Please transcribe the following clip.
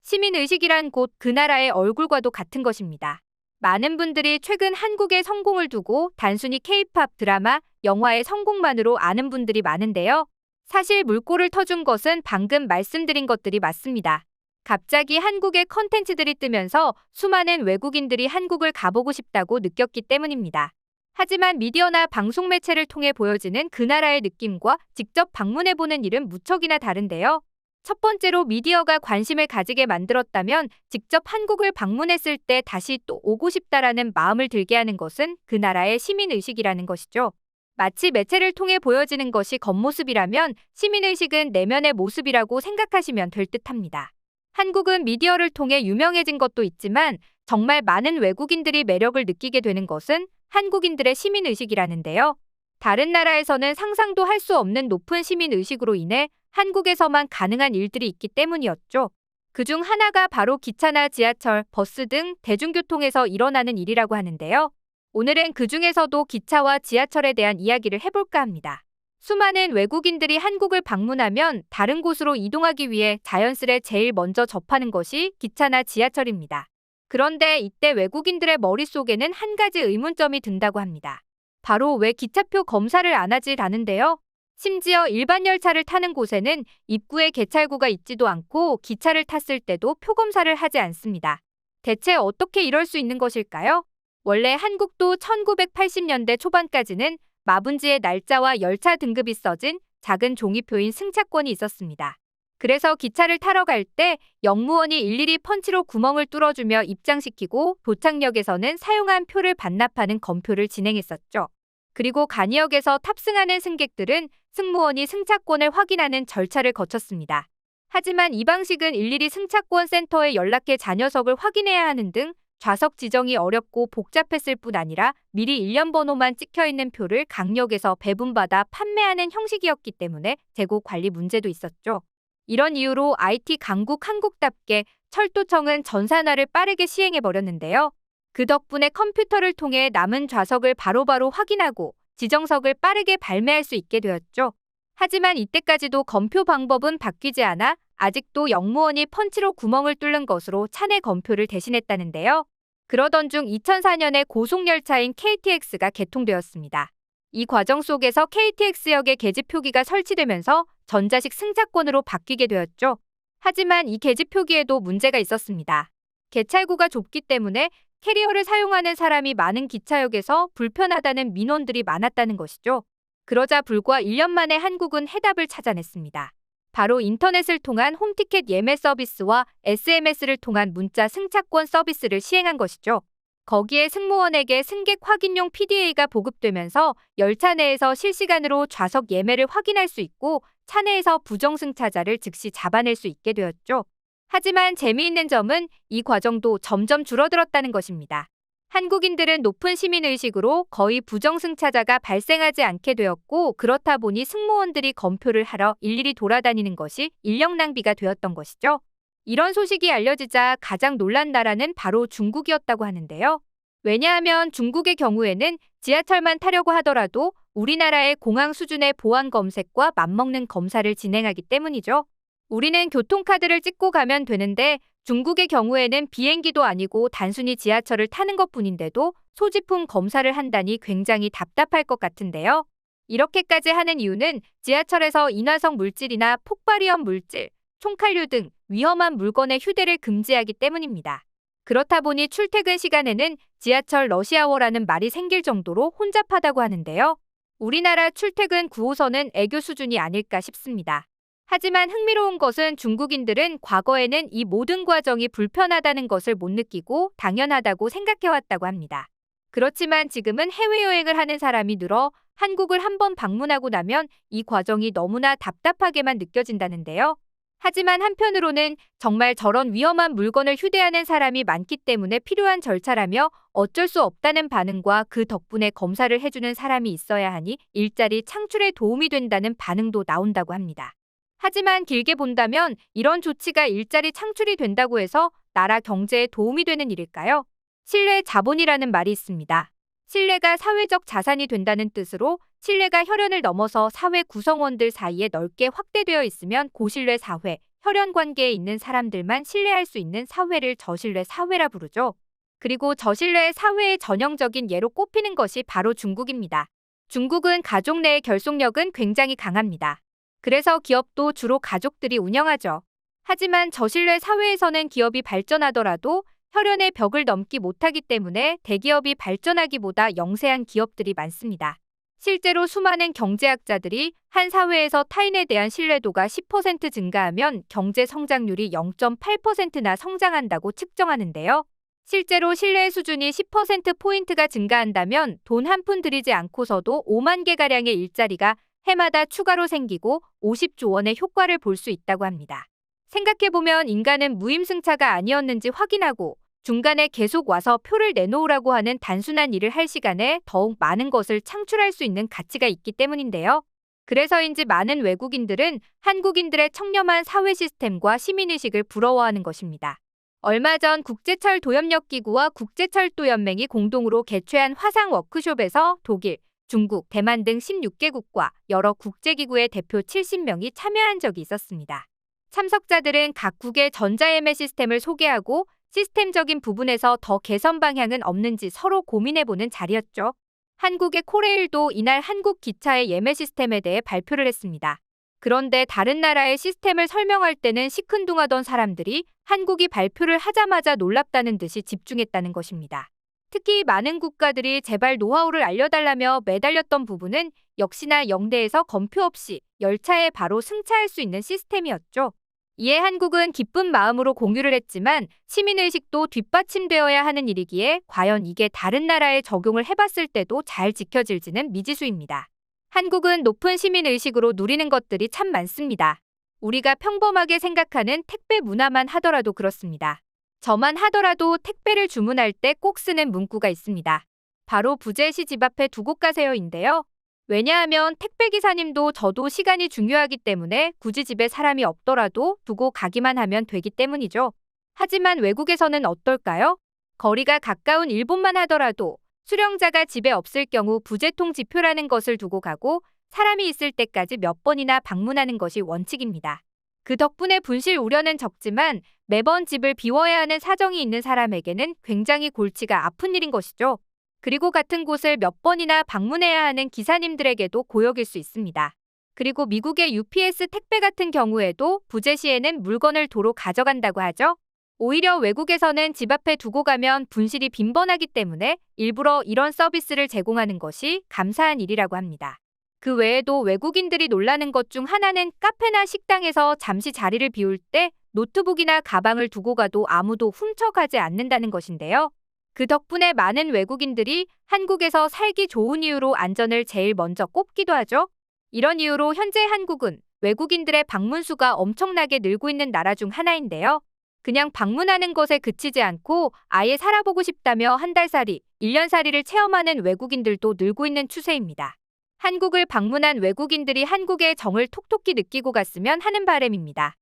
시민의식이란 곧 그 나라의 얼굴과도 같은 것입니다. 많은 분들이 최근 한국의 성공을 두고 단순히 K-팝 드라마, 영화의 성공만으로 아는 분들이 많은데요. 사실 물꼬를 터준 것은 방금 말씀드린 것들이 맞습니다. 갑자기 한국의 컨텐츠들이 뜨면서 수많은 외국인들이 한국을 가보고 싶다고 느꼈기 때문입니다. 하지만 미디어나 방송 매체를 통해 보여지는 그 나라의 느낌과 직접 방문해보는 일은 무척이나 다른데요. 첫 번째로 미디어가 관심을 가지게 만들었다면 직접 한국을 방문했을 때 다시 또 오고 싶다라는 마음을 들게 하는 것은 그 나라의 시민의식이라는 것이죠. 마치 매체를 통해 보여지는 것이 겉모습이라면 시민의식은 내면의 모습이라고 생각하시면 될 듯합니다. 한국은 미디어를 통해 유명해진 것도 있지만 정말 많은 외국인들이 매력을 느끼게 되는 것은 한국인들의 시민의식이라는데요. 다른 나라에서는 상상도 할 수 없는 높은 시민의식으로 인해 한국에서만 가능한 일들이 있기 때문이었죠. 그중 하나가 바로 기차나 지하철, 버스 등 대중교통에서 일어나는 일이라고 하는데요. 오늘은 그 중에서도 기차와 지하철에 대한 이야기를 해볼까 합니다. 수많은 외국인들이 한국을 방문하면 다른 곳으로 이동하기 위해 자연스레 제일 먼저 접하는 것이 기차나 지하철입니다. 그런데 이때 외국인들의 머릿속에는 한 가지 의문점이 든다고 합니다. 바로 왜 기차표 검사를 안 하지라는데요. 심지어 일반 열차를 타는 곳에는 입구에 개찰구가 있지도 않고 기차를 탔을 때도 표 검사를 하지 않습니다. 대체 어떻게 이럴 수 있는 것일까요? 원래 한국도 1980년대 초반까지는 마분지의 날짜와 열차 등급이 써진 작은 종이표인 승차권이 있었습니다. 그래서 기차를 타러 갈 때 역무원이 일일이 펀치로 구멍을 뚫어주며 입장시키고 도착역에서는 사용한 표를 반납하는 검표를 진행했었죠. 그리고 간이역에서 탑승하는 승객들은 승무원이 승차권을 확인하는 절차를 거쳤습니다. 하지만 이 방식은 일일이 승차권 센터에 연락해 좌석을 확인해야 하는 등 좌석 지정이 어렵고 복잡했을 뿐 아니라 미리 일련 번호만 찍혀있는 표를 강역에서 배분받아 판매하는 형식이었기 때문에 재고 관리 문제도 있었죠. 이런 이유로 IT 강국 한국답게 철도청은 전산화를 빠르게 시행해버렸는데요. 그 덕분에 컴퓨터를 통해 남은 좌석을 바로바로 확인하고 지정석을 빠르게 발매할 수 있게 되었죠. 하지만 이때까지도 검표 방법은 바뀌지 않아 아직도 역무원이 펀치로 구멍을 뚫는 것으로 차내 검표를 대신했다는데요. 그러던 중 2004년에 고속열차인 KTX가 개통되었습니다. 이 과정 속에서 KTX역에 계집표기가 설치되면서 전자식 승차권으로 바뀌게 되었죠. 하지만 이 계집표기에도 문제가 있었습니다. 개찰구가 좁기 때문에 캐리어를 사용하는 사람이 많은 기차역에서 불편하다는 민원들이 많았다는 것이죠. 그러자 불과 1년 만에 한국은 해답을 찾아냈습니다. 바로 인터넷을 통한 홈티켓 예매 서비스와 SMS를 통한 문자 승차권 서비스를 시행한 것이죠. 거기에 승무원에게 승객 확인용 PDA가 보급되면서 열차 내에서 실시간으로 좌석 예매를 확인할 수 있고 차내에서 부정승차자를 즉시 잡아낼 수 있게 되었죠. 하지만 재미있는 점은 이 과정도 점점 줄어들었다는 것입니다. 한국인들은 높은 시민의식으로 거의 부정승차자가 발생하지 않게 되었고 그렇다 보니 승무원들이 검표를 하러 일일이 돌아다니는 것이 인력 낭비가 되었던 것이죠. 이런 소식이 알려지자 가장 놀란 나라는 바로 중국이었다고 하는데요. 왜냐하면 중국의 경우에는 지하철만 타려고 하더라도 우리나라의 공항 수준의 보안 검색과 맞먹는 검사를 진행하기 때문이죠. 우리는 교통카드를 찍고 가면 되는데 중국의 경우에는 비행기도 아니고 단순히 지하철을 타는 것뿐인데도 소지품 검사를 한다니 굉장히 답답할 것 같은데요. 이렇게까지 하는 이유는 지하철에서 인화성 물질이나 폭발위험 물질, 총칼류 등 위험한 물건의 휴대를 금지하기 때문입니다. 그렇다 보니 출퇴근 시간에는 지하철 러시아워라는 말이 생길 정도로 혼잡하다고 하는데요. 우리나라 출퇴근 9호선은 애교 수준이 아닐까 싶습니다. 하지만 흥미로운 것은 중국인들은 과거에는 이 모든 과정이 불편하다는 것을 못 느끼고 당연하다고 생각해왔다고 합니다. 그렇지만 지금은 해외여행을 하는 사람이 늘어 한국을 한번 방문하고 나면 이 과정이 너무나 답답하게만 느껴진다는데요. 하지만 한편으로는 정말 저런 위험한 물건을 휴대하는 사람이 많기 때문에 필요한 절차라며 어쩔 수 없다는 반응과 그 덕분에 검사를 해주는 사람이 있어야 하니 일자리 창출에 도움이 된다는 반응도 나온다고 합니다. 하지만 길게 본다면 이런 조치가 일자리 창출이 된다고 해서 나라 경제에 도움이 되는 일일까요? 신뢰 자본이라는 말이 있습니다. 신뢰가 사회적 자산이 된다는 뜻으로 신뢰가 혈연을 넘어서 사회 구성원들 사이에 넓게 확대되어 있으면 고신뢰 사회, 혈연 관계에 있는 사람들만 신뢰할 수 있는 사회를 저신뢰 사회라 부르죠. 그리고 저신뢰 사회의 전형적인 예로 꼽히는 것이 바로 중국입니다. 중국은 가족 내의 결속력은 굉장히 강합니다. 그래서 기업도 주로 가족들이 운영하죠. 하지만 저신뢰 사회에서는 기업이 발전하더라도 혈연의 벽을 넘기 못하기 때문에 대기업이 발전하기보다 영세한 기업들이 많습니다. 실제로 수많은 경제학자들이 한 사회에서 타인에 대한 신뢰도가 10% 증가하면 경제 성장률이 0.8%나 성장한다고 측정하는데요. 실제로 신뢰의 수준이 10%포인트가 증가한다면 돈 한 푼 들이지 않고서도 5만 개가량의 일자리가 해마다 추가로 생기고 50조 원의 효과를 볼 수 있다고 합니다. 생각해보면 인간은 무임승차가 아니었는지 확인하고 중간에 계속 와서 표를 내놓으라고 하는 단순한 일을 할 시간에 더욱 많은 것을 창출할 수 있는 가치가 있기 때문인데요. 그래서인지 많은 외국인들은 한국인들의 청렴한 사회 시스템과 시민의식을 부러워하는 것입니다. 얼마 전 국제철도협력기구와 국제철도연맹이 공동으로 개최한 화상 워크숍에서 독일, 중국, 대만 등 16개국과 여러 국제기구의 대표 70명이 참여한 적이 있었습니다. 참석자들은 각국의 전자예매 시스템을 소개하고 시스템적인 부분에서 더 개선 방향은 없는지 서로 고민해보는 자리였죠. 한국의 코레일도 이날 한국 기차의 예매 시스템에 대해 발표를 했습니다. 그런데 다른 나라의 시스템을 설명할 때는 시큰둥하던 사람들이 한국이 발표를 하자마자 놀랍다는 듯이 집중했다는 것입니다. 특히 많은 국가들이 제발 노하우를 알려달라며 매달렸던 부분은 역시나 영대에서 검표 없이 열차에 바로 승차할 수 있는 시스템이었죠. 이에 한국은 기쁜 마음으로 공유를 했지만 시민의식도 뒷받침되어야 하는 일이기에 과연 이게 다른 나라에 적용을 해봤을 때도 잘 지켜질지는 미지수입니다. 한국은 높은 시민의식으로 누리는 것들이 참 많습니다. 우리가 평범하게 생각하는 택배 문화만 하더라도 그렇습니다. 저만 하더라도 택배를 주문할 때 꼭 쓰는 문구가 있습니다. 바로 부재시 집 앞에 두고 가세요인데요. 왜냐하면 택배기사님도 저도 시간이 중요하기 때문에 굳이 집에 사람이 없더라도 두고 가기만 하면 되기 때문이죠. 하지만 외국에서는 어떨까요? 거리가 가까운 일본만 하더라도 수령자가 집에 없을 경우 부재통 지표라는 것을 두고 가고 사람이 있을 때까지 몇 번이나 방문하는 것이 원칙입니다. 그 덕분에 분실 우려는 적지만 매번 집을 비워야 하는 사정이 있는 사람에게는 굉장히 골치가 아픈 일인 것이죠. 그리고 같은 곳을 몇 번이나 방문해야 하는 기사님들에게도 고역일 수 있습니다. 그리고 미국의 UPS 택배 같은 경우에도 부재 시에는 물건을 도로 가져간다고 하죠. 오히려 외국에서는 집 앞에 두고 가면 분실이 빈번하기 때문에 일부러 이런 서비스를 제공하는 것이 감사한 일이라고 합니다. 그 외에도 외국인들이 놀라는 것 중 하나는 카페나 식당에서 잠시 자리를 비울 때 노트북이나 가방을 두고 가도 아무도 훔쳐가지 않는다는 것인데요. 그 덕분에 많은 외국인들이 한국에서 살기 좋은 이유로 안전을 제일 먼저 꼽기도 하죠. 이런 이유로 현재 한국은 외국인들의 방문 수가 엄청나게 늘고 있는 나라 중 하나인데요. 그냥 방문하는 것에 그치지 않고 아예 살아보고 싶다며 한 달살이, 1년살이를 체험하는 외국인들도 늘고 있는 추세입니다. 한국을 방문한 외국인들이 한국의 정을 톡톡히 느끼고 갔으면 하는 바람입니다.